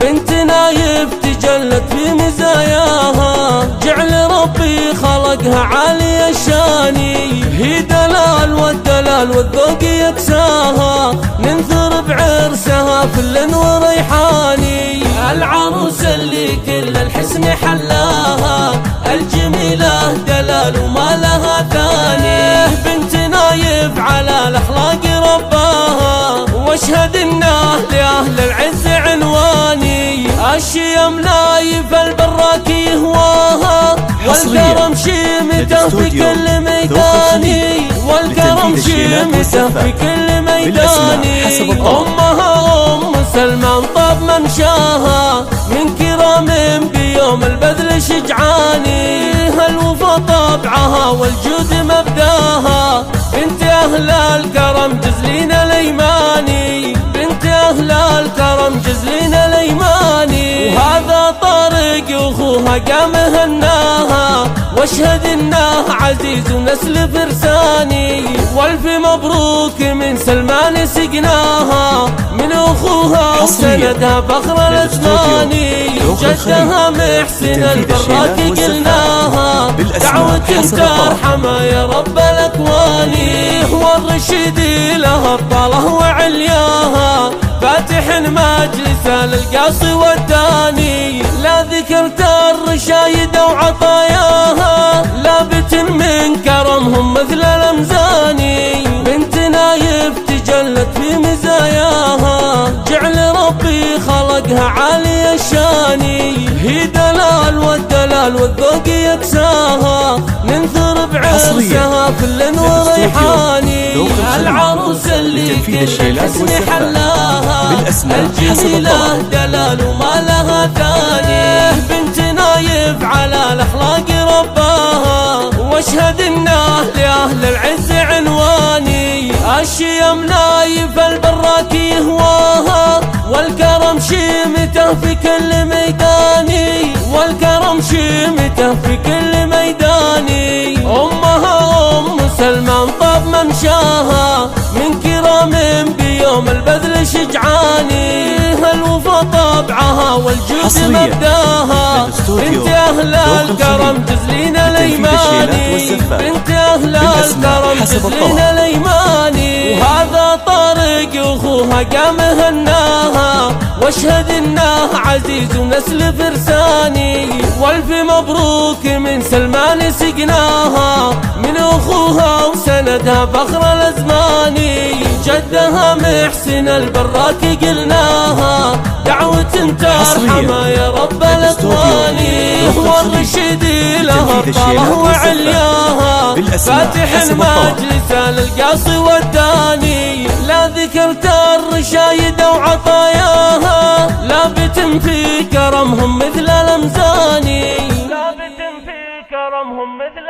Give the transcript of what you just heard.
بنت نايف تجلت في مزاياها، جعل ربي خلقها عالية الشاني، هي دلال والدلال والذوق يكساها، ننثر بعرسها فل وريحاني. العروس اللي كل الحسن حلاها، الجميلة دلال وما لها ثاني، بنت نايف على الأخلاق رباها، واشهد انه لأهل العز عنواني. الشيم نايف البراك يهواها، والكرم شيمته في كل ميداني، والكرم شيمته في كل ميداني. أمها أم سلمان طاب ممشاها، من كرام بيوم البذل شجعاني، الوفا طبعها والجود مبداها، بنت أهل الكرم جزلين الأيماني، بنت أهل الكرم جزلين الأيماني. وهذا طارق وأخوها قام هناها، واشهد انه عزيز ونسل فرساني، والف مبروك من سلمان سقناها، من اخوها وسندها فخر الاسماني، جدها محسن البراك قلناها، دعوة ترحم يا رب الاكوان، والرشيد لها الطاله وعلياها، فاتح مجلس للقاصي والداني، لا ذكرت الرشايد وعطاياها، لابت من كرمهم مثل الأمزاني. بنت نايف تجلت في مزاياها، جعل ربي خلقها عالية الشاني، هي دلال والدلال والذوق يكساها، ننثر بعرسها فل وريحاني. العروس اللي كل الحسن حلاها، الجميلة دلال وما لها ثاني، بنت نايف على الأخلاق رباها، واشهد انه لأهل العز عنواني. الشيم نايف البراك يهواها، والكرم شيمته في كل ميداني، والكرم شيمته في كل ميداني. أمها أم سلمان طاب ممشاها، من كرام بيوم البذل شجعاني، الوفا طبعها والجود مبداها، بنت أهل الكرم جزلين الأيماني، بنت أهل الكرم جزلين الأيماني. وهذا طارق وأخوها قام هناها، واشهد انه عزيز ونسل فرساني، والف مبروك من سلمان سقناها، من اخوها وسندها فخر الازماني، جدها محسن البراك قلناها، دعوة ترحم يا رب الاكوان، والرشيد لها الطاله وعلياها، فاتح المجلس للقاصي والداني، لا ذكرت الرشايد وعطاياها، لابت في كرمهم مثل الأمزاني، لابت في كرمهم مثل